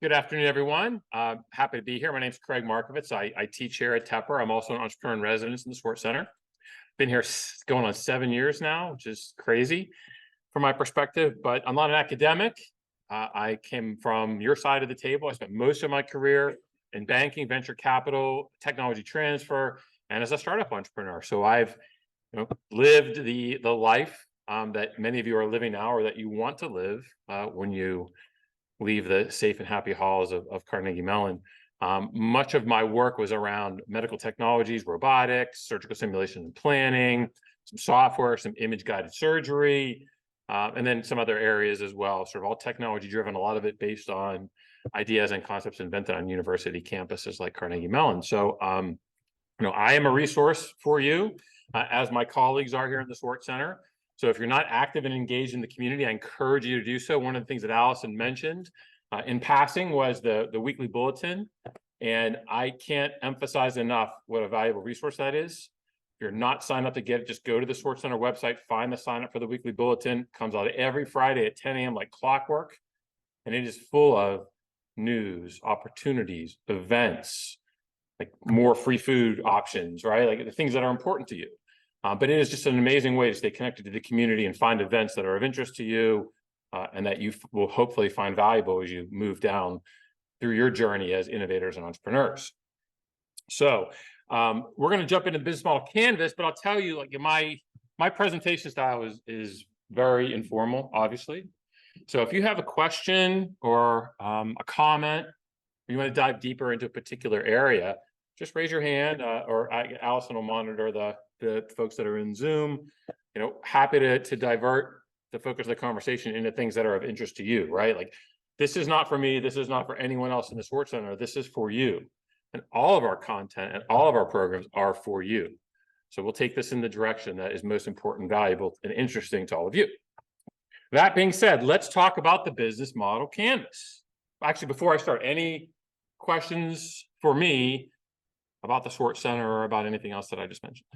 Good afternoon, everyone. Happy to be here. My name is Craig Markovitz. I teach here at Tepper. I'm also an entrepreneur in residence in the Swartz Center. Been here going on 7 years now, which is crazy from my perspective, but I'm not an academic. I came from your side of the table. I spent most of my career in banking, venture capital, technology transfer, and as a startup entrepreneur. So I've lived the life that many of you are living now, or that you want to live when you leave the safe and happy halls of Carnegie Mellon. Much of my work was around medical technologies, robotics, surgical simulation and planning, some software, some image-guided surgery, and then some other areas as well, sort of all technology-driven, a lot of it based on ideas and concepts invented on university campuses like Carnegie Mellon. So, I am a resource for you, as my colleagues are here in the Swartz Center. So if you're not active and engaged in the community, I encourage you to do so. One of the things that Allison mentioned in passing was the weekly bulletin. And I can't emphasize enough what a valuable resource that is. If you're not signed up to get it, just go to the Swartz Center website, find the sign up for the weekly bulletin. It comes out every Friday at 10 a.m. like clockwork. And it is full of news, opportunities, events, like more free food options, right? Like the things that are important to you. But it is just an amazing way to stay connected to the community and find events that are of interest to you and that you will hopefully find valuable as you move down through your journey as innovators and entrepreneurs. So we're going to jump into the business model canvas, but I'll tell you, like my presentation style is very informal, obviously. So if you have a question or a comment, or you want to dive deeper into a particular area, just raise your hand, or Allison will monitor the folks that are in Zoom. Happy to divert the focus of the conversation into things that are of interest to you, right? Like, this is not for me, this is not for anyone else in the Swartz Center, this is for you. And all of our content and all of our programs are for you. So we'll take this in the direction that is most important, valuable, and interesting to all of you. That being said, let's talk about the business model canvas. Actually, before I start, any questions for me about the Swartz Center or about anything else that I just mentioned?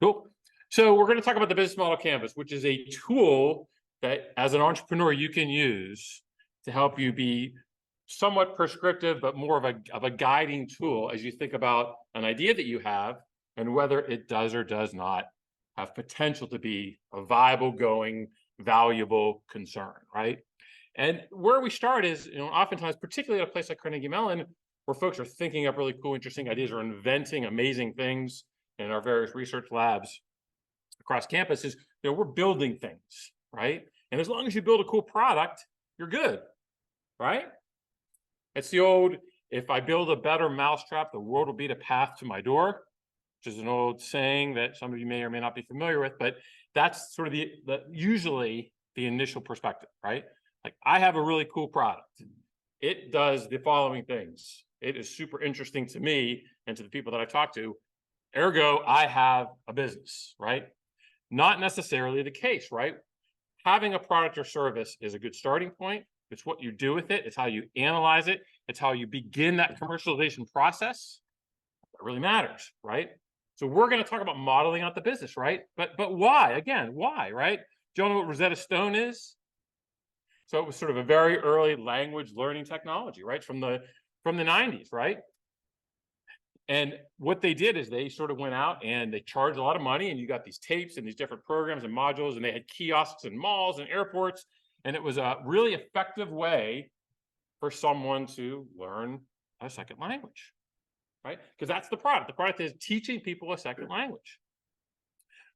Cool. So we're going to talk about the business model canvas, which is a tool that as an entrepreneur you can use to help you be somewhat prescriptive, but more of a guiding tool as you think about an idea that you have and whether it does or does not have potential to be a viable, going, valuable concern, right? And where we start is, oftentimes, particularly at a place like Carnegie Mellon, where folks are thinking up really cool, interesting ideas or inventing amazing things in our various research labs across campuses, we're building things, right? And as long as you build a cool product, you're good, right? It's the old, if I build a better mousetrap, the world will be the path to my door, which is an old saying that some of you may or may not be familiar with, but that's sort of usually the initial perspective, right? Like, I have a really cool product. It does the following things. It is super interesting to me and to the people that I talk to. Ergo, I have a business, right? Not necessarily the case, right? Having a product or service is a good starting point. It's what you do with it. It's how you analyze it. It's how you begin that commercialization process. That really matters, right? So we're going to talk about modeling out the business, right? But why? Again, why, right? Do you know what Rosetta Stone is? So it was sort of a very early language learning technology, right? From the 90s, right? And what they did is they sort of went out and they charged a lot of money, and you got these tapes and these different programs and modules, and they had kiosks in malls and airports. And it was a really effective way for someone to learn a second language, right? Because that's the product. The product is teaching people a second language.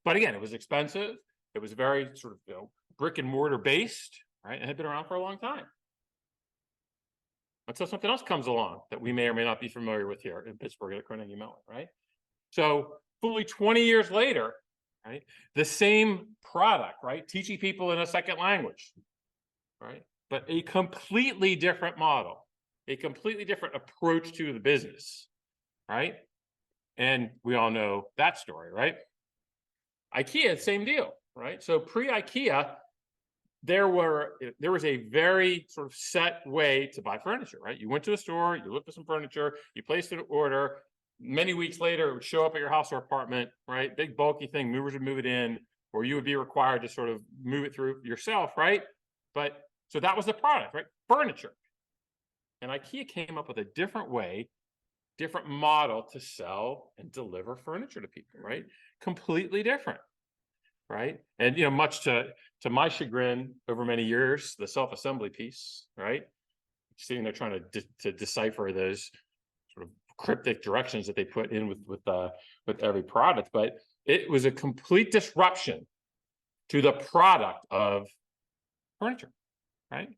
But again, it was expensive. It was very sort of brick and mortar based, right? And had been around for a long time. Until something else comes along that we may or may not be familiar with here in Pittsburgh at Carnegie Mellon, right? So fully 20 years later, right, the same product, right, teaching people in a second language, right, but a completely different model, a completely different approach to the business, right? And we all know that story, right? IKEA, same deal, right? So pre-IKEA, there was a very sort of set way to buy furniture, right? You went to a store, you looked at some furniture, you placed an order. Many weeks later, it would show up at your house or apartment, right? Big bulky thing, movers would move it in, or you would be required to sort of move it through yourself, right? But So that was the product, right? Furniture. And IKEA came up with a different way, different model to sell and deliver furniture to people, right? Completely different, right? And much to my chagrin, over many years, the self-assembly piece, right? Sitting there trying to decipher those sort of cryptic directions that they put in with every product, but it was a complete disruption to the product of furniture, right?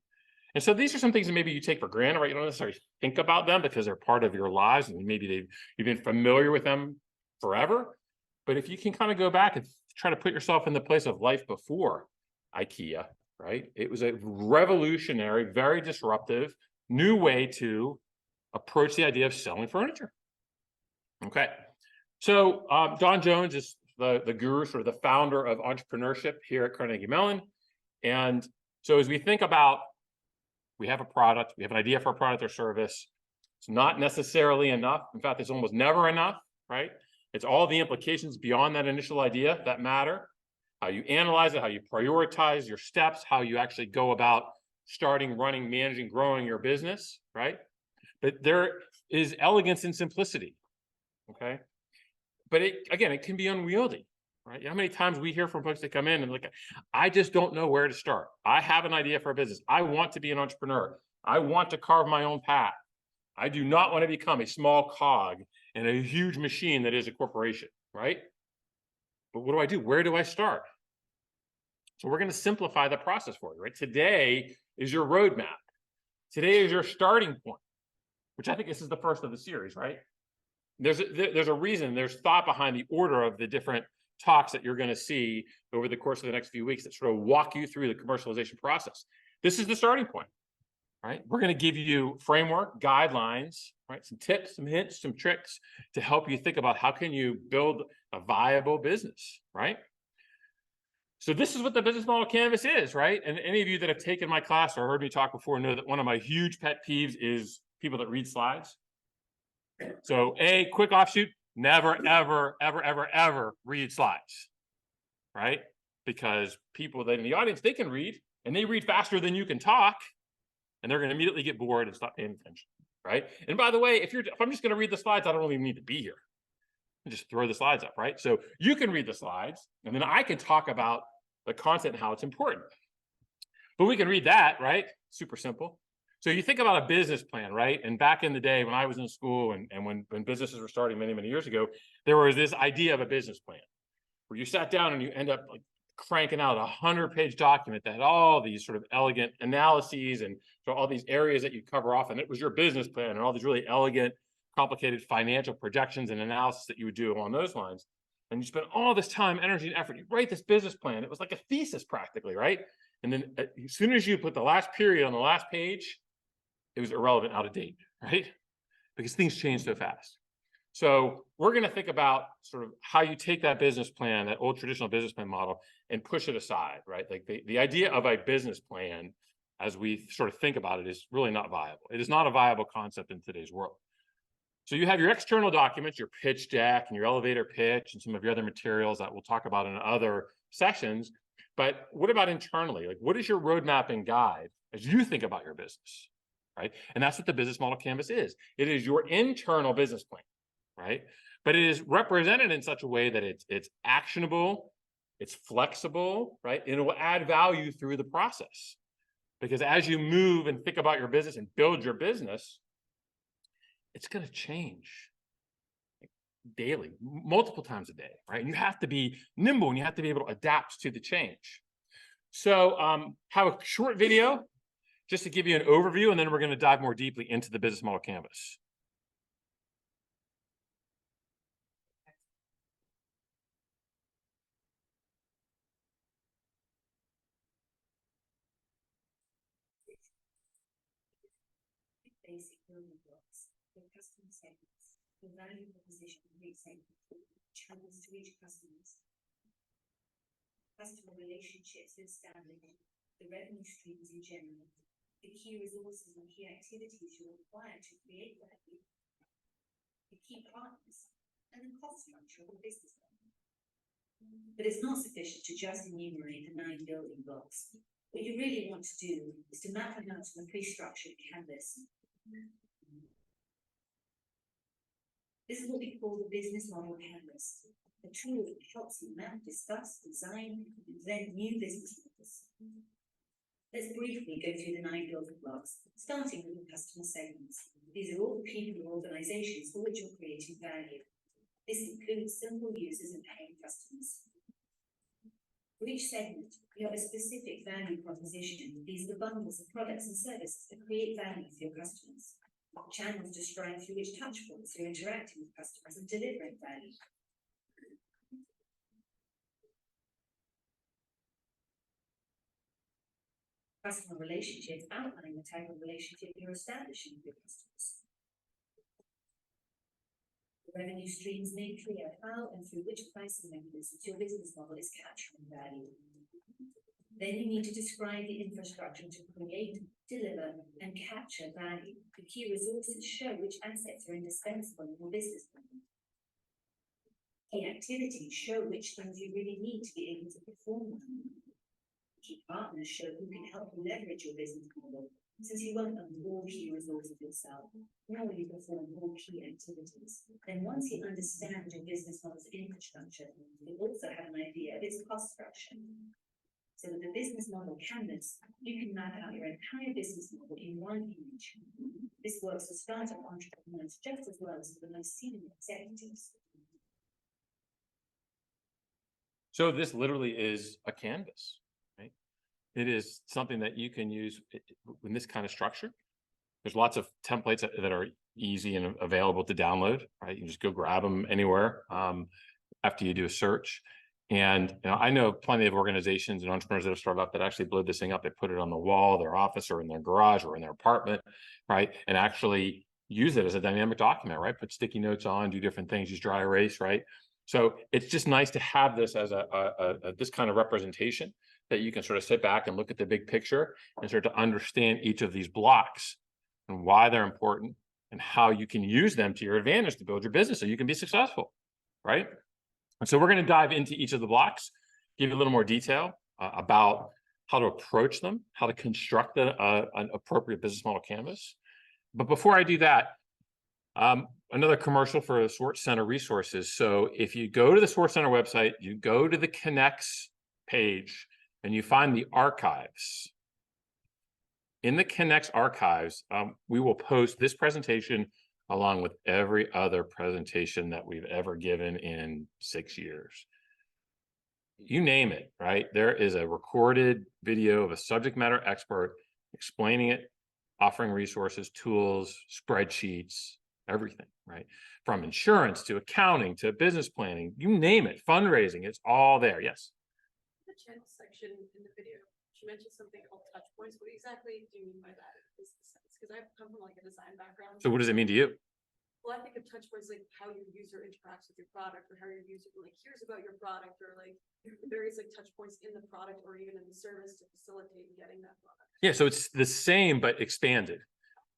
And so these are some things that maybe you take for granted, right? You don't necessarily think about them because they're part of your lives, and maybe you've been familiar with them forever. But if you can kind of go back and try to put yourself in the place of life before IKEA, right? It was a revolutionary, very disruptive, new way to approach the idea of selling furniture. Okay. So Don Jones is the guru, sort of the founder of entrepreneurship here at Carnegie Mellon. And so as we think about, we have a product, we have an idea for a product or service, it's not necessarily enough. In fact, it's almost never enough, right? It's all the implications beyond that initial idea that matter. How you analyze it, how you prioritize your steps, how you actually go about starting, running, managing, growing your business, right? But there is elegance in simplicity, okay? But again, it can be unwieldy, right? How many times we hear from folks that come in and like, I just don't know where to start. I have an idea for a business. I want to be an entrepreneur. I want to carve my own path. I do not want to become a small cog in a huge machine that is a corporation, right? But what do I do? Where do I start? So we're going to simplify the process for you, right? Today is your roadmap. Today is your starting point, which I think this is the first of the series, right? There's a reason, there's thought behind the order of the different talks that you're going to see over the course of the next few weeks that sort of walk you through the commercialization process. This is the starting point, right? We're going to give you framework, guidelines, right? Some tips, some hints, some tricks to help you think about how can you build a viable business, right? So this is what the business model canvas is, right? And any of you that have taken my class or heard me talk before know that one of my huge pet peeves is people that read slides. So a quick offshoot, never, ever, ever, ever, ever read slides, right? Because people that in the audience, they can read and they read faster than you can talk, and they're going to immediately get bored and stop paying attention, right? And by the way, if I'm just going to read the slides, I don't really need to be here. I just throw the slides up, right? So you can read the slides, and then I can talk about the content and how it's important. But we can read that, right? Super simple. So you think about a business plan, right? And back in the day when I was in school and when businesses were starting many, many years ago, there was this idea of a business plan where you sat down and you end up like cranking out a 100-page document that had all these sort of elegant analyses and so all these areas that you cover off, and it was your business plan and all these really elegant, complicated financial projections and analysis that you would do along those lines. And you spend all this time, energy, and effort. You write this business plan. It was like a thesis practically, right? And then as soon as you put the last period on the last page, it was irrelevant, out of date, right? Because things change so fast. So we're going to think about sort of how you take that business plan, that old traditional business plan model, and push it aside, right? Like the idea of a business plan, as we sort of think about it, is really not viable. It is not a viable concept in today's world. So you have your external documents, your pitch deck and your elevator pitch and some of your other materials that we'll talk about in other sessions. But what about internally? Like, what is your roadmap and guide as you think about your business, right? And that's what the business model canvas is. It is your internal business plan, right? But it is represented in such a way that it's actionable, it's flexible, right? And it will add value through the process. Because as you move and think about your business and build your business, it's going to change daily, multiple times a day, right? And you have to be nimble and you have to be able to adapt to the change. So have a short video just to give you an overview, and then we're going to dive more deeply into the business model canvas. Basic building blocks, the customer segments, the value proposition of each segment, channels to reach customers, customer relationships established, the revenue streams you generate, the key resources and key activities you require to create value, the key partners, and the cost structure of the business model. But it's not sufficient to just enumerate the 9 building blocks. What you really want to do is to map it out on a pre-structured canvas. This is what we call the business model canvas, a tool that helps you map, discuss, design, and invent new business models. Let's briefly go through the 9 building blocks, starting with the customer segments. These are all the people or organizations for which you're creating value. This includes simple users and paying customers. For each segment, you have a specific value proposition. These are the bundles of products and services that create value for your customers. Channels describe through which touchpoints you're interacting with customers and delivering value. Customer relationships outline the type of relationship you're establishing with your customers. The revenue streams make clear how and through which pricing mechanisms your business model is capturing value. Then you need to describe the infrastructure to create, deliver, and capture value. The key resources show which assets are indispensable in your business model. Key activities show which things you really need to be able to perform. Key partners show who can help you leverage your business model, since you won't own all key resources yourself, nor will you perform all key activities. Then once you understand your business model's infrastructure, you'll also have an idea of its cost structure. So with the business model canvas, you can map out your entire business model in one image. This works for startup entrepreneurs just as well as for the most senior executives. So this literally is a canvas, right? It is something that you can use in this kind of structure. There's lots of templates that are easy and available to download, right? You can just go grab them anywhere after you do a search. And I know plenty of organizations and entrepreneurs that have started up that actually blow this thing up. They put it on the wall of their office or in their garage or in their apartment, right? And actually use it as a dynamic document, right? Put sticky notes on, do different things, use dry erase, right? So it's just nice to have this as this kind of representation that you can sort of sit back and look at the big picture and start to understand each of these blocks and why they're important and how you can use them to your advantage to build your business so you can be successful, right? And so we're going to dive into each of the blocks, give you a little more detail about how to approach them, how to construct an appropriate business model canvas. But before I do that, another commercial for the Swartz Center resources. So if you go to the Swartz Center website, you go to the Connects page, and you find the archives. In the Connects archives, we will post this presentation along with every other presentation that we've ever given in 6 years. You name it, right? There is a recorded video of a subject matter expert explaining it, offering resources, tools, spreadsheets, everything, right? From insurance to accounting to business planning, you name it, fundraising, it's all there. Yes? The channel section in the video, she mentioned something called touch points. What exactly do you mean by that? Because I've come from like a design background. So what does it mean to you? Well, I think of touch points like how your user interacts with your product, or how your user like hears about your product, or like various like touch points in the product or even in the service to facilitate getting that product. Yeah, so it's the same but expanded,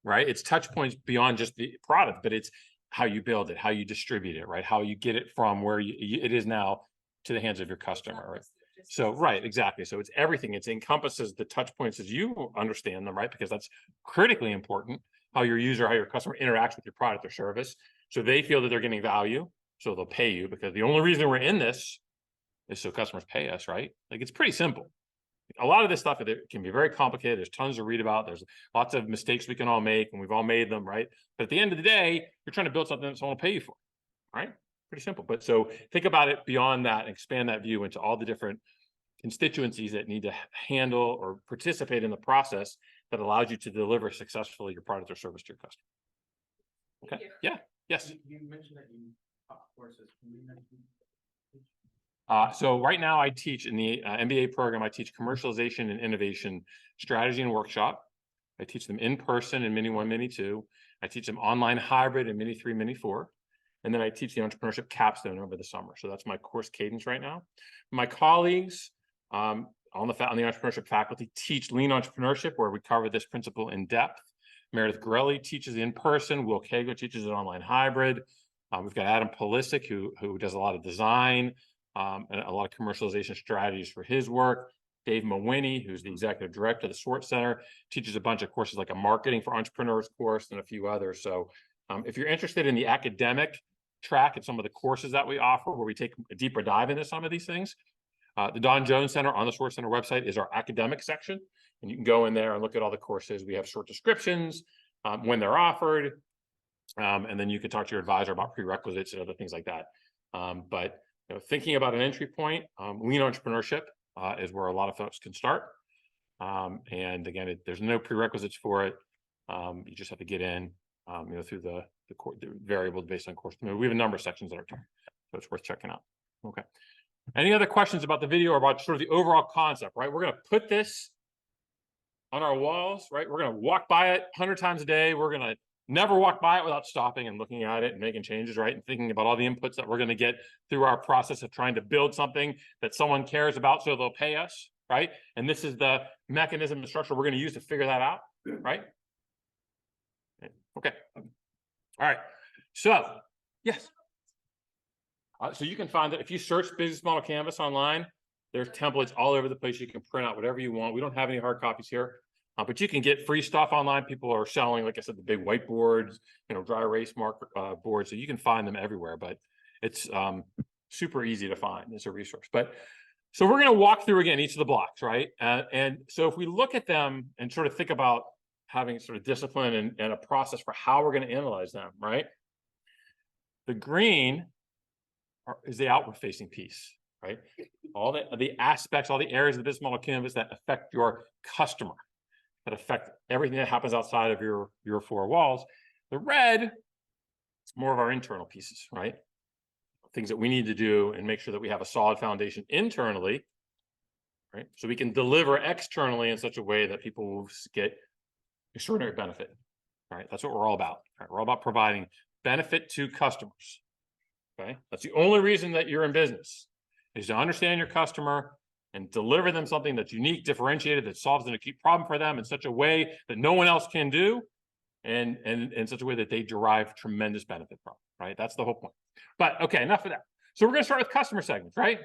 right? It's touch points beyond just the product, but it's how you build it, how you distribute it, right? How you get it from where it is now to the hands of your customer, right? So, right, exactly. So it's everything. It encompasses the touch points as you understand them, right? Because that's critically important, how your user, how your customer interacts with your product or service. So they feel that they're getting value, so they'll pay you, because the only reason we're in this is so customers pay us, right? Like, it's pretty simple. A lot of this stuff can be very complicated. There's tons to read about. There's lots of mistakes we can all make, and we've all made them, right? But at the end of the day, you're trying to build something that someone will pay you for, right? Pretty simple. But so think about it beyond that and expand that view into all the different constituencies that need to handle or participate in the process that allows you to deliver successfully your product or service to your customer. Okay. Yeah. Yes. You mentioned that you taught courses. Can you mention? So right now I teach in the MBA program, I teach commercialization and innovation strategy and workshop. I teach them in person in Mini 1, Mini 2. I teach them online hybrid in Mini 3, Mini 4. And then I teach the entrepreneurship capstone over the summer. So that's my course cadence right now. My colleagues on the entrepreneurship faculty teach lean entrepreneurship, where we cover this principle in depth. Meredith Grelli teaches in person. Will Kago teaches it online hybrid. We've got Adam Polisic, who does a lot of design and a lot of commercialization strategies for his work. Dave Mawhinney, who's the executive director of the Swartz Center, teaches a bunch of courses like a marketing for entrepreneurs course and a few others. So if you're interested in the academic track and some of the courses that we offer, where we take a deeper dive into some of these things, the Don Jones Center on the Swartz Center website is our academic section. And you can go in there and look at all the courses. We have short descriptions, when they're offered. And then you can talk to your advisor about prerequisites and other things like that. But thinking about an entry point, lean entrepreneurship is where a lot of folks can start. And again, there's no prerequisites for it. You just have to get in, through the variables based on course. We have a number of sections that are taught, so it's worth checking out. Okay. Any other questions about the video or about sort of the overall concept, right? We're going to put this on our walls, right? We're going to walk by it 100 times a day. We're going to never walk by it without stopping and looking at it and making changes, right? And thinking about all the inputs that we're going to get through our process of trying to build something that someone cares about so they'll pay us, right? And this is the mechanism and structure we're going to use to figure that out, right? Okay. All right. So, yes. So you can find that if you search Business Model Canvas online, there's templates all over the place. You can print out whatever you want. We don't have any hard copies here. But you can get free stuff online. People are selling, like I said, the big whiteboards, dry erase marker boards. So you can find them everywhere, but it's super easy to find as a resource. But so we're going to walk through again each of the blocks, right? And so if we look at them and sort of think about having sort of discipline and a process for how we're going to analyze them, right? The green is the outward facing piece, right? All the aspects, all the areas of the business model canvas that affect your customer, that affect everything that happens outside of your four walls. The red is more of our internal pieces, right? Things that we need to do and make sure that we have a solid foundation internally, right? So we can deliver externally in such a way that people will get extraordinary benefit, right? That's what we're all about, right? We're all about providing benefit to customers, okay? That's the only reason that you're in business, is to understand your customer and deliver them something that's unique, differentiated, that solves an acute problem for them in such a way that no one else can do, and in such a way that they derive tremendous benefit from, right? That's the whole point. But okay, enough of that. So we're going to start with customer segments, right?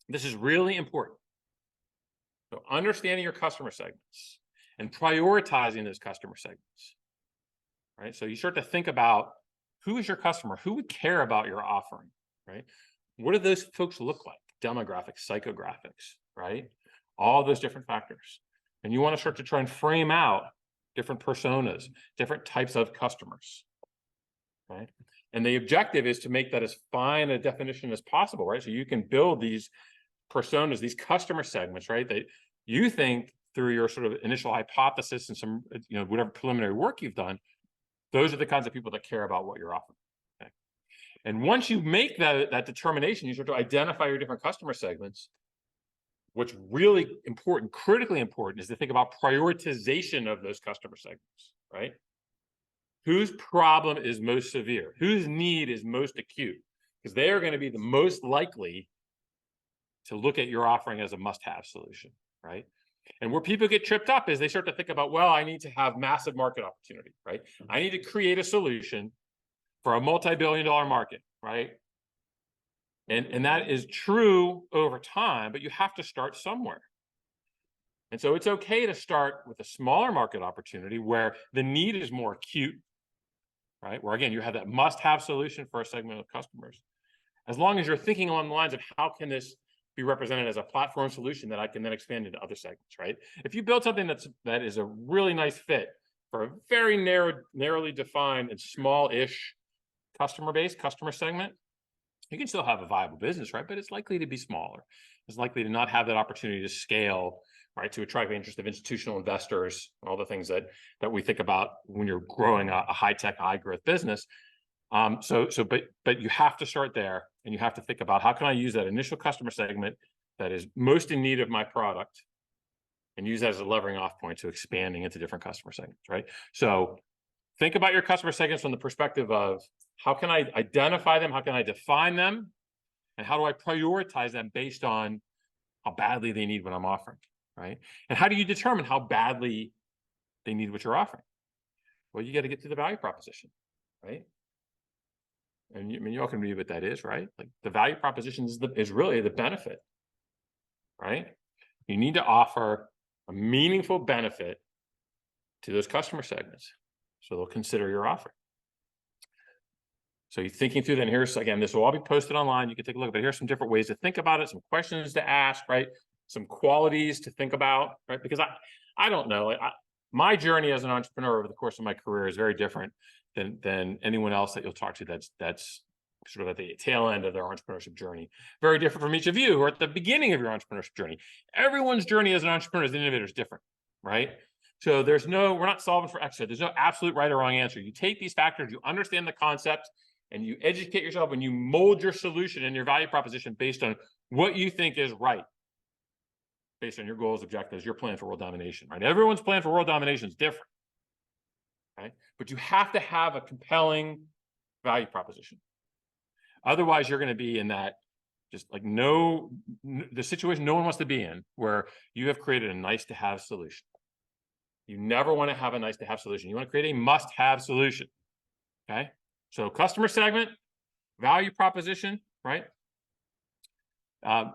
This is really important. So understanding your customer segments and prioritizing those customer segments, right? So you start to think about, who is your customer? Who would care about your offering, right? What do those folks look like? Demographics, psychographics, right? All those different factors. And you want to start to try and frame out different personas, different types of customers, right? And the objective is to make that as fine a definition as possible, right? So you can build these personas, these customer segments, right? That you think through your sort of initial hypothesis and some, whatever preliminary work you've done, those are the kinds of people that care about what you're offering. Okay? And once you make that determination, you start to identify your different customer segments. What's really important, critically important, is to think about prioritization of those customer segments, right? Whose problem is most severe? Whose need is most acute? Because they are going to be the most likely to look at your offering as a must-have solution, right? And where people get tripped up is they start to think about, well, I need to have massive market opportunity, right? I need to create a solution for a multi-billion-dollar market, right? And that is true over time, but you have to start somewhere. And so it's okay to start with a smaller market opportunity where the need is more acute, right? Where again, you have that must-have solution for a segment of customers. As long as you're thinking along the lines of, how can this be represented as a platform solution that I can then expand into other segments, right? If you build something that is a really nice fit for a very narrowly defined and small-ish customer base, customer segment, you can still have a viable business, right? But it's likely to be smaller. It's likely to not have that opportunity to scale, right? To attract the interest of institutional investors, all the things that we think about when you're growing a high-tech, high-growth business. But you have to start there, and you have to think about, how can I use that initial customer segment that is most in need of my product, and use that as a levering off point to expanding into different customer segments, right? So think about your customer segments from the perspective of, how can I identify them? How can I define them? And how do I prioritize them based on how badly they need what I'm offering, right? And how do you determine how badly they need what you're offering? Well, you got to get to the value proposition, right? And you all can read what that is, right? Like, the value proposition is really the benefit, right? You need to offer a meaningful benefit to those customer segments, so they'll consider your offer. So you're thinking through that, and here's, again, this will all be posted online. You can take a look, but here's some different ways to think about it, some questions to ask, right? Some qualities to think about, right? Because I don't know. My journey as an entrepreneur over the course of my career is very different than anyone else that you'll talk to that's sort of at the tail end of their entrepreneurship journey. Very different from each of you who are at the beginning of your entrepreneurship journey. Everyone's journey as an entrepreneur, as an innovator, is different, right? So we're not solving for X. There's no absolute right or wrong answer. You take these factors, you understand the concept, and you educate yourself, and you mold your solution and your value proposition based on what you think is right, based on your goals, objectives, your plan for world domination, right? Everyone's plan for world domination is different, right? But you have to have a compelling value proposition. Otherwise, you're going to be in that just like the situation no one wants to be in, where you have created a nice to have solution. You never want to have a nice to have solution. You want to create a must have solution. Okay. So customer segment, value proposition, right?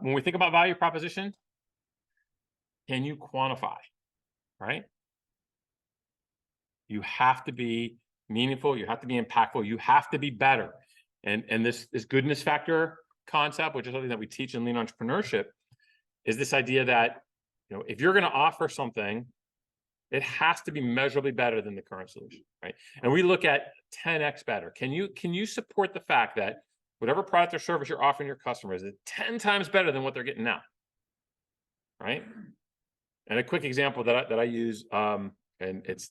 When we think about value proposition, can you quantify, right? You have to be meaningful. You have to be impactful. You have to be better. And this goodness factor concept, which is something that we teach in lean entrepreneurship, is this idea that, if you're going to offer something, it has to be measurably better than the current solution, right? And we look at 10x better. Can you support the fact that whatever product or service you're offering your customers is 10 times better than what they're getting now, right? And a quick example that I use, and it's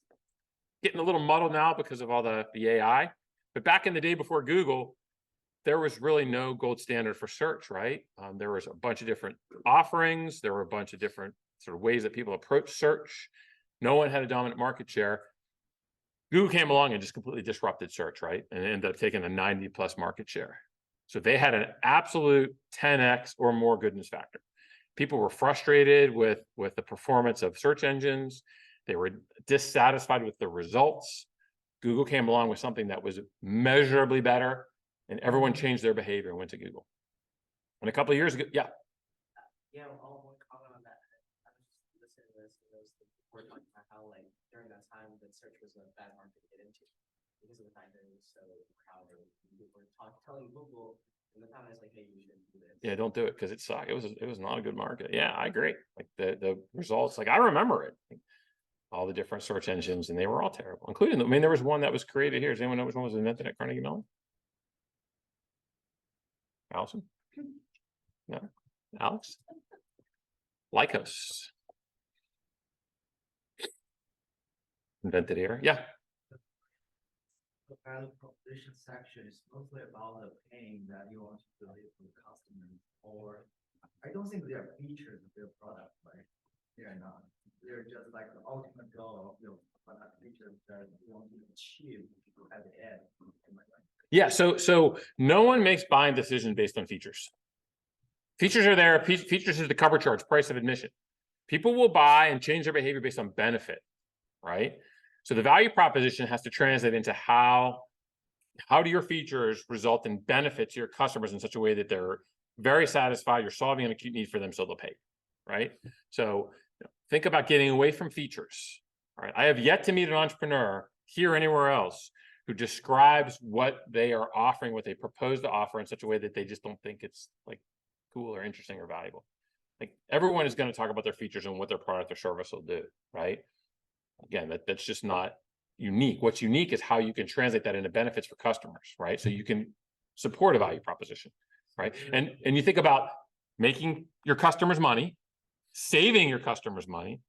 getting a little muddled now because of all the AI, but back in the day before Google, there was really no gold standard for search, right? There was a bunch of different offerings. There were a bunch of different sort of ways that people approach search. No one had a dominant market share. Google came along and just completely disrupted search, right? And ended up taking a 90+ market share. So they had an absolute 10x or more goodness factor. People were frustrated with the performance of search engines. They were dissatisfied with the results. Google came along with something that was measurably better, and everyone changed their behavior and went to Google. And a couple of years ago, yeah. Yeah, I'll comment on that. I was just listening to this, and there was the report talking about how, like, during that time, that search was a bad market to get into because of the fact that it was so crowded. People were telling Google, and the time I was like, hey, you shouldn't do this. Yeah, don't do it because it sucked. It was not a good market. Yeah, I agree. Like the results, like I remember it. Like, all the different search engines, and they were all terrible, including, there was one that was created here. Does anyone know which one was invented at Carnegie Mellon? Allison? No? Alex? Lycos. Invented here. Yeah. The value proposition section is mostly about the pain that you want to deliver to the customer, or I don't think they are features of their product, right? They are not. They're just like the ultimate goal of your product features that you want to achieve at the end. Yeah, so no one makes buying decisions based on features. Features are there. Features is the cover charge, price of admission. People will buy and change their behavior based on benefit, right? So the value proposition has to translate into how do your features result in benefit to your customers in such a way that they're very satisfied, you're solving an acute need for them, so they'll pay, right? So think about getting away from features. All right. I have yet to meet an entrepreneur here or anywhere else who describes what they are offering, what they propose to offer in such a way that they just don't think it's like cool or interesting or valuable. Like everyone is going to talk about their features and what their product or service will do, right? Again, that's just not unique. What's unique is how you can translate that into benefits for customers, right? So you can support a value proposition, right? And you think about making your customers money, saving your customers money,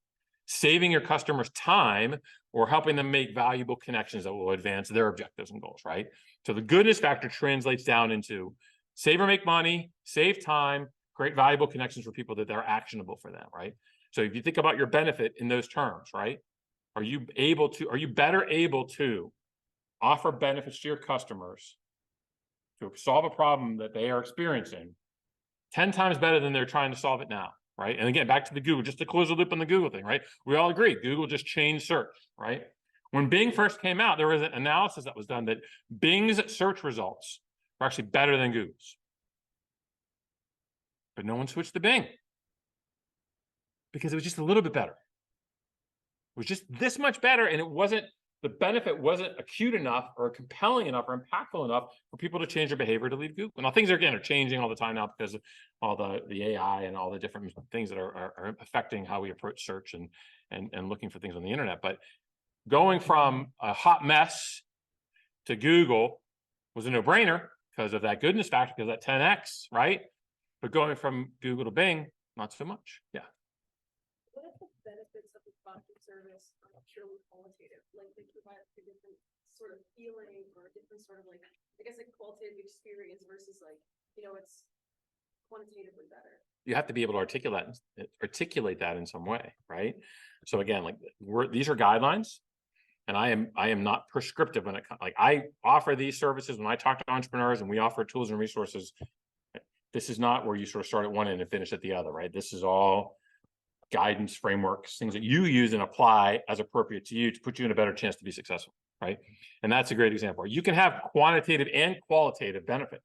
saving your customers time, or helping them make valuable connections that will advance their objectives and goals, right? So the goodness factor translates down into save or make money, save time, create valuable connections for people that are actionable for them, right? So if you think about your benefit in those terms, right? Are you better able to offer benefits to your customers to solve a problem that they are experiencing 10 times better than they're trying to solve it now, right? And again, back to the Google, just to close the loop on the Google thing, right? We all agree, Google just changed search, right? When Bing first came out, there was an analysis that was done that Bing's search results were actually better than Google's. But no one switched to Bing. because it was just a little bit better. It was just this much better, and the benefit wasn't acute enough or compelling enough or impactful enough for people to change their behavior to leave Google. Now, things are changing all the time now because of all the AI and all the different things that are affecting how we approach search and looking for things on the internet. But going from a hot mess to Google was a no-brainer because of that goodness factor, because of that 10x, right? But going from Google to Bing, not so much. Yeah. What are the benefits of the product and service purely qualitative? Like they provide a different sort of feeling or a different sort of like, I guess like qualitative experience versus like, it's quantitatively better. You have to be able to articulate that in some way, right? So again, like these are guidelines, and I am not prescriptive when it comes. Like I offer these services when I talk to entrepreneurs, and we offer tools and resources. This is not where you sort of start at one end and finish at the other, right? This is all guidance frameworks, things that you use and apply as appropriate to you to put you in a better chance to be successful, right? And that's a great example. You can have quantitative and qualitative benefit,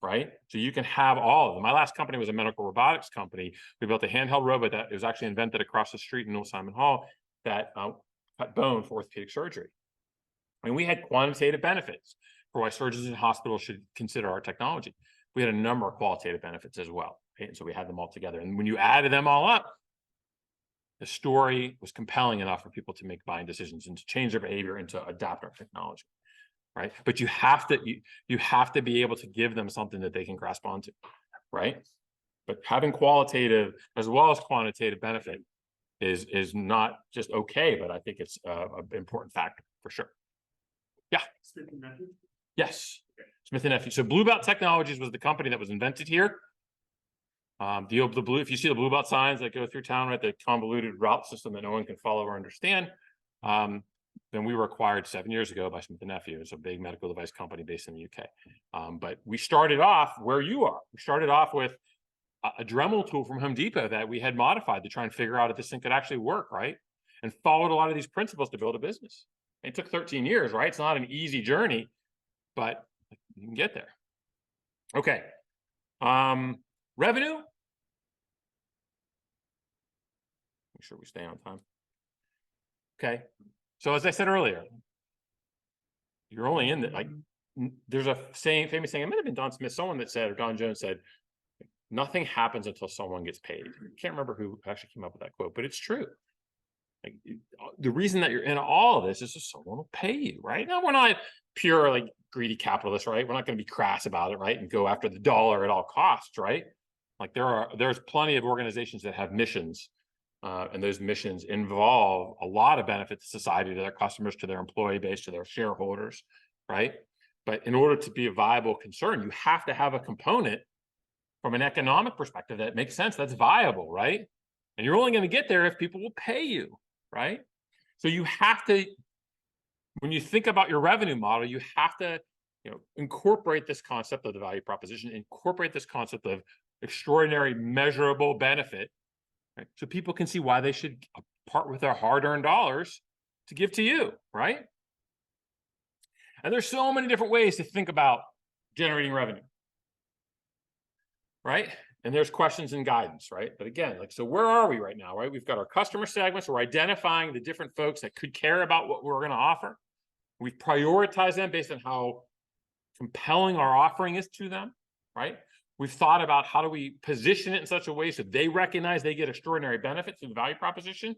right? So you can have all of them. My last company was a medical robotics company. We built a handheld robot that was actually invented across the street in Old Simon Hall that cut bone for orthopedic surgery. And we had quantitative benefits for why surgeons and hospitals should consider our technology. We had a number of qualitative benefits as well, right? And so we had them all together. And when you added them all up, the story was compelling enough for people to make buying decisions and to change their behavior and to adapt our technology, right? But you have to be able to give them something that they can grasp onto, right? But having qualitative as well as quantitative benefit is not just okay, but I think it's an important factor for sure. Yeah. Smith and Nephew? Yes. Smith and Nephew. So Blue Belt Technologies was the company that was invented here. If you see the Blue Belt signs that go through town, right, the convoluted route system that no one can follow or understand, then we were acquired 7 years ago by Smith and Nephew. It's a big medical device company based in the UK. But we started off where you are. We started off with a Dremel tool from Home Depot that we had modified to try and figure out if this thing could actually work, right? And followed a lot of these principles to build a business. It took 13 years, right? It's not an easy journey, but you can get there. Okay. Revenue. Make sure we stay on time. Okay. So as I said earlier, you're only in the, there's a famous saying, it might have been Don Smith, someone that said, or Don Jones said, nothing happens until someone gets paid. I can't remember who actually came up with that quote, but it's true. Like, the reason that you're in all of this is just someone will pay you, right? Now, we're not pure, like, greedy capitalists, right? We're not going to be crass about it, right? And go after the dollar at all costs, right? Like, there's plenty of organizations that have missions, and those missions involve a lot of benefit to society, to their customers, to their employee base, to their shareholders, right? But in order to be a viable concern, you have to have a component from an economic perspective that makes sense, that's viable, right? And you're only going to get there if people will pay you, right? So you have to, when you think about your revenue model, you have to, incorporate this concept of the value proposition, incorporate this concept of extraordinary measurable benefit, right? So people can see why they should part with their hard-earned dollars to give to you, right? And there's so many different ways to think about generating revenue, right? And there's questions and guidance, right? But again, so where are we right now, right? We've got our customer segments. We're identifying the different folks that could care about what we're going to offer. We've prioritized them based on how compelling our offering is to them, right? We've thought about how do we position it in such a way so they recognize they get extraordinary benefit through the value proposition.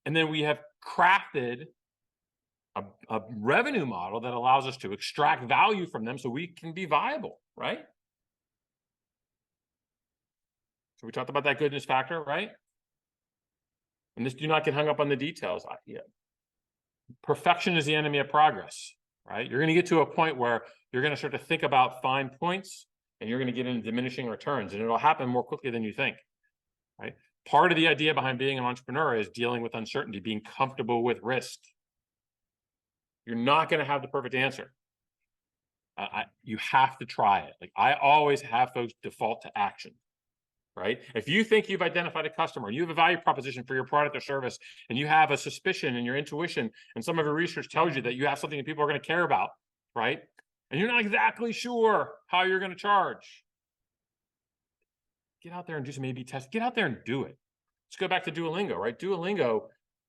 And then we have crafted a revenue model that allows us to extract value from them so we can be viable, right? So we talked about that goodness factor, right? And this, do not get hung up on the details. Perfection is the enemy of progress, right? You're going to get to a point where you're going to start to think about fine points, and you're going to get into diminishing returns, and it'll happen more quickly than you think, right? Part of the idea behind being an entrepreneur is dealing with uncertainty, being comfortable with risk. You're not going to have the perfect answer. You have to try it. Like, I always have folks default to action, right? If you think you've identified a customer, you have a value proposition for your product or service, and you have a suspicion in your intuition, and some of your research tells you that you have something that people are going to care about, right? And you're not exactly sure how you're going to charge. Get out there and do some A/B tests. Get out there and do it. Let's go back to Duolingo, right? Duolingo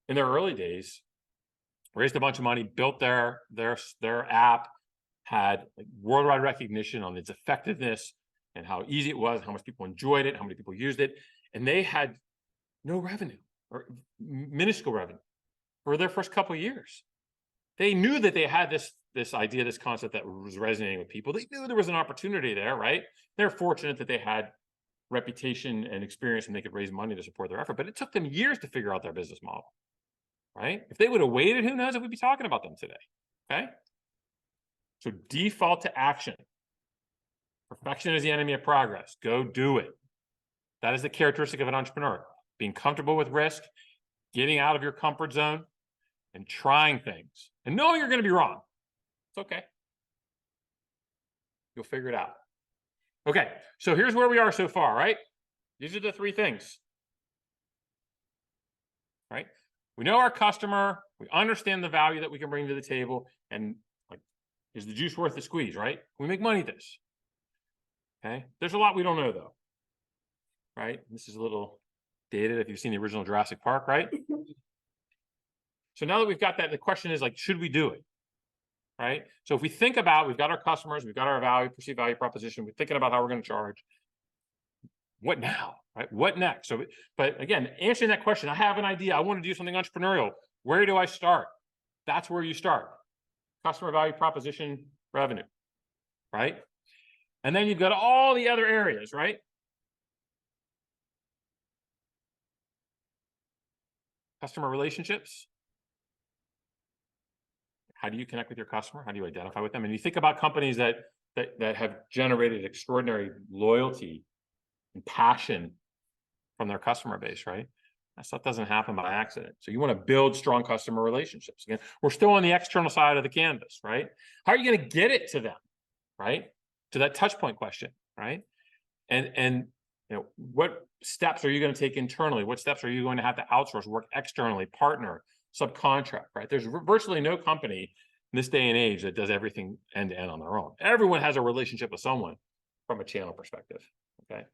in their early days raised a bunch of money, built their app, had like worldwide recognition on its effectiveness and how easy it was, how much people enjoyed it, how many people used it, and they had no revenue or minuscule revenue for their first couple of years. They knew that they had this idea, this concept that was resonating with people. They knew there was an opportunity there, right? They're fortunate that they had reputation and experience and they could raise money to support their effort, but it took them years to figure out their business model, right? If they would have waited, who knows if we'd be talking about them today, okay? So default to action. Perfection is the enemy of progress. Go do it. That is the characteristic of an entrepreneur. Being comfortable with risk, getting out of your comfort zone, and trying things. And knowing you're going to be wrong. It's okay. You'll figure it out. Okay, so here's where we are so far, right? These are the three things. Right? We know our customer, we understand the value that we can bring to the table, and like, is the juice worth the squeeze, right? We make money at this. Okay, there's a lot we don't know though. Right? This is a little dated if you've seen the original Jurassic Park, right? So now that we've got that, the question is like, should we do it? Right? So if we think about, we've got our customers, we've got our value, perceived value proposition, we're thinking about how we're going to charge. What now? Right? What next? So, but again, answering that question, I have an idea. I want to do something entrepreneurial. Where do I start? That's where you start. Customer value proposition, revenue. Right? And then you've got all the other areas, right? Customer relationships. How do you connect with your customer? How do you identify with them? And you think about companies that have generated extraordinary loyalty and passion from their customer base, right? That stuff doesn't happen by accident. So you want to build strong customer relationships. Again, we're still on the external side of the canvas, right? How are you going to get it to them, right? To that touch point question, right? And you know, what steps are you going to take internally? What steps are you going to have to outsource, work externally, partner, subcontract, right? There's virtually no company in this day and age that does everything end to end on their own. Everyone has a relationship with someone from a channel perspective, okay?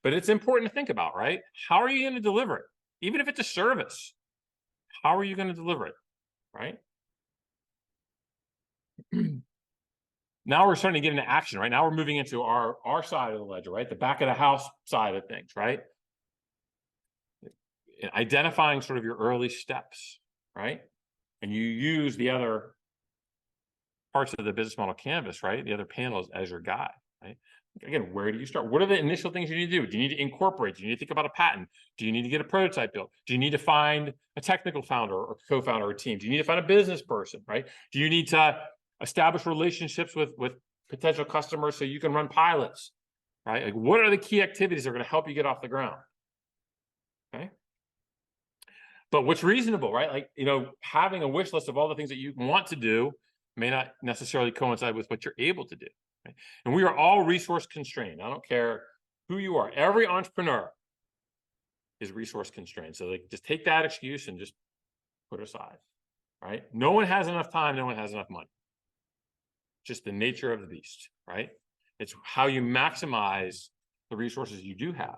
But it's important to think about, right? How are you going to deliver it? Even if it's a service, how are you going to deliver it, right? Now we're starting to get into action, right? Now we're moving into our side of the ledger, right? The back of the house side of things, right? Identifying sort of your early steps, right? And you use the other parts of the business model canvas, right? The other panels as your guide, right? Again, where do you start? What are the initial things you need to do? Do you need to incorporate? Do you need to think about a patent? Do you need to get a prototype built? Do you need to find a technical founder or co-founder or team? Do you need to find a business person, right? Do you need to establish relationships with potential customers so you can run pilots, right? Like, what are the key activities that are going to help you get off the ground? Okay. But what's reasonable, right? Like, you know, having a wish list of all the things that you want to do may not necessarily coincide with what you're able to do. Right? And we are all resource constrained. I don't care who you are. Every entrepreneur is resource constrained. So like, just take that excuse and just put it aside, right? No one has enough time. No one has enough money. Just the nature of the beast, right? It's how you maximize the resources you do have,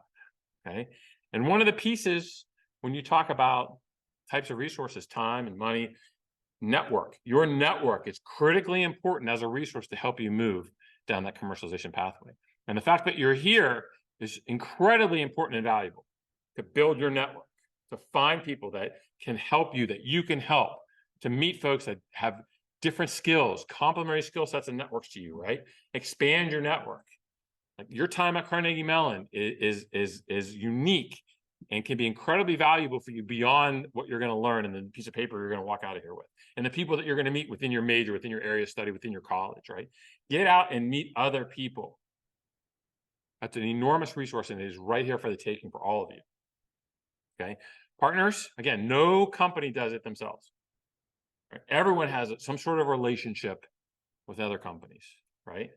okay? And one of the pieces when you talk about types of resources, time and money, network. Your network is critically important as a resource to help you move down that commercialization pathway. And the fact that you're here is incredibly important and valuable to build your network, to find people that can help you, that you can help, to meet folks that have different skills, complementary skill sets and networks to you, right? Expand your network. Like, your time at Carnegie Mellon is unique and can be incredibly valuable for you beyond what you're going to learn in the piece of paper you're going to walk out of here with, and the people that you're going to meet within your major, within your area of study, within your college, right? Get out and meet other people. That's an enormous resource, and it is right here for the taking for all of you. Okay, partners, again, no company does it themselves. Right? Everyone has some sort of relationship with other companies, right?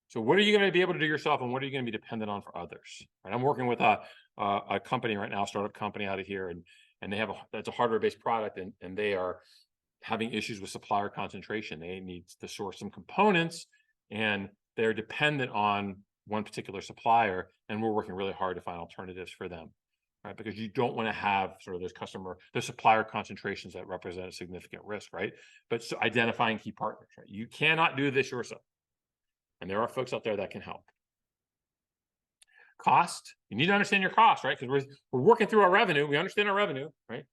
So what are you going to be able to do yourself, and what are you going to be dependent on for others? Right? I'm working with a company right now, a startup company out of here, and they have that's a hardware-based product, and they are having issues with supplier concentration. They need to source some components, and they're dependent on one particular supplier, and we're working really hard to find alternatives for them. right? Because you don't want to have sort of those supplier concentrations that represent a significant risk, right? But so identifying key partners, right? You cannot do this yourself. And there are folks out there that can help. Cost, you need to understand your cost, right? Because we're working through our revenue. We understand our revenue, right?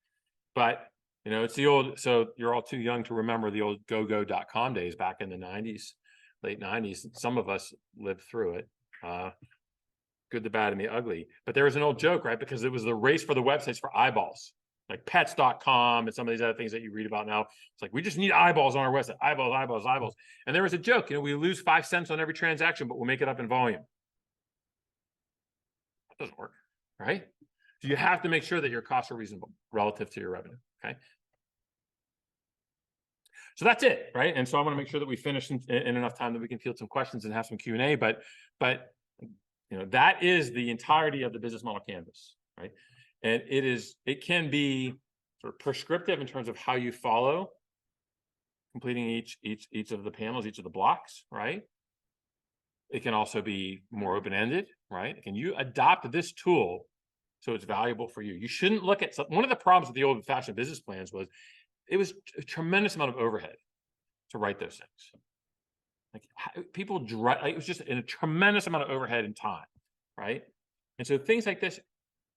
But it's the old, so you're all too young to remember the old go-go.com days back in the 90s, late 90s. Some of us lived through it. Good, the bad, and the ugly. But there was an old joke, right? Because it was the race for the websites for eyeballs, like pets.com and some of these other things that you read about now. It's like, we just need eyeballs on our website, eyeballs, eyeballs, eyeballs. And there was a joke, we lose 5 cents on every transaction, but we'll make it up in volume. That doesn't work, right? So you have to make sure that your costs are reasonable relative to your revenue, okay? So that's it, right? And so I want to make sure that we finish in enough time that we can field some questions and have some Q&A, but that is the entirety of the business model canvas, right? And it can be sort of prescriptive in terms of how you follow completing each of the panels, each of the blocks, right? It can also be more open-ended, right? Can you adopt this tool so it's valuable for you? You shouldn't look at one of the problems with the old-fashioned business plans was it was a tremendous amount of overhead to write those things. Like people it was just a tremendous amount of overhead and time, right? And so things like this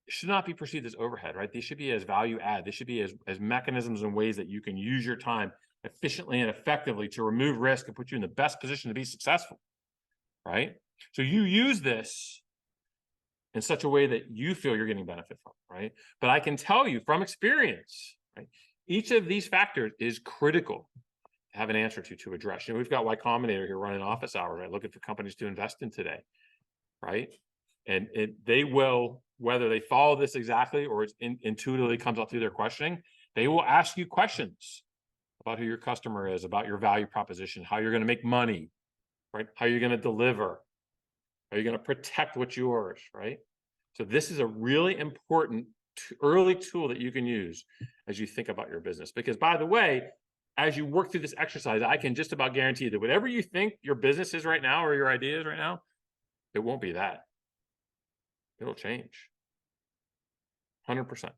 should not be perceived as overhead, right? These should be as value add. They should be as mechanisms and ways that you can use your time efficiently and effectively to remove risk and put you in the best position to be successful, right? So you use this in such a way that you feel you're getting benefit from, right? But I can tell you from experience, right? Each of these factors is critical have an answer to address. We've got Y Combinator here running office hours, right? Looking for companies to invest in today, right? And they will, whether they follow this exactly or it's intuitively comes out through their questioning, they will ask you questions about who your customer is, about your value proposition, how you're going to make money, right? How you're going to deliver, how you're going to protect what's yours, right? So this is a really important early tool that you can use as you think about your business. Because by the way, as you work through this exercise, I can just about guarantee that whatever you think your business is right now or your idea is right now, it won't be that. It'll change. 100%.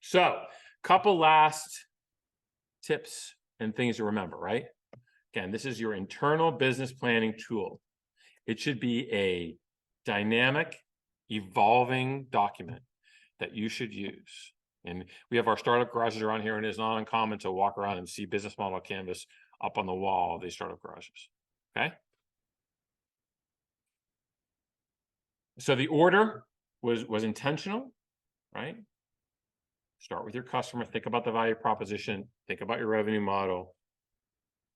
So, couple last tips and things to remember, right? Again, this is your internal business planning tool. It should be a dynamic, evolving document that you should use. And we have our startup garages around here, and it's not uncommon to walk around and see business model canvas up on the wall of these startup garages, okay? So the order was intentional, right? Start with your customer, think about the value proposition, think about your revenue model,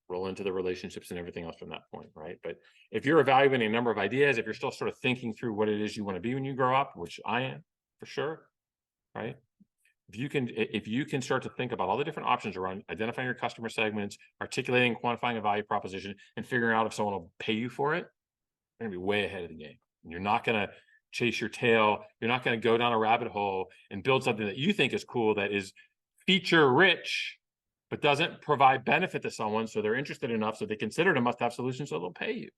roll into the relationships and everything else from that point, right? But if you're evaluating a number of ideas, if you're still sort of thinking through what it is you want to be when you grow up, which I am for sure, right? If you can start to think about all the different options around identifying your customer segments, articulating, quantifying a value proposition, and figuring out if someone will pay you for it, you're gonna be way ahead of the game. And you're not gonna chase your tail. You're not gonna go down a rabbit hole and build something that you think is cool, that is feature rich, but doesn't provide benefit to someone, so they're interested enough, so they consider it a must-have solution, so they'll pay you.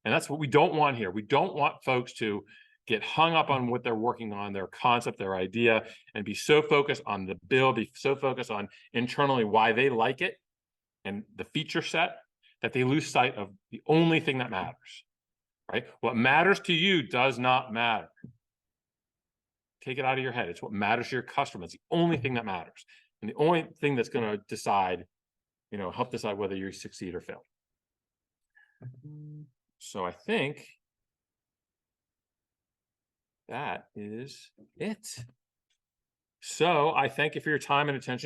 And that's what we don't want here. We don't want folks to get hung up on what they're working on, their concept, their idea, and be so focused on the build, be so focused on internally why they like it and the feature set that they lose sight of the only thing that matters, right? What matters to you does not matter. Take it out of your head. It's what matters to your customer. It's the only thing that matters. And the only thing that's going to decide, help decide whether you succeed or fail. So I think that is it. So I thank you for your time and attention.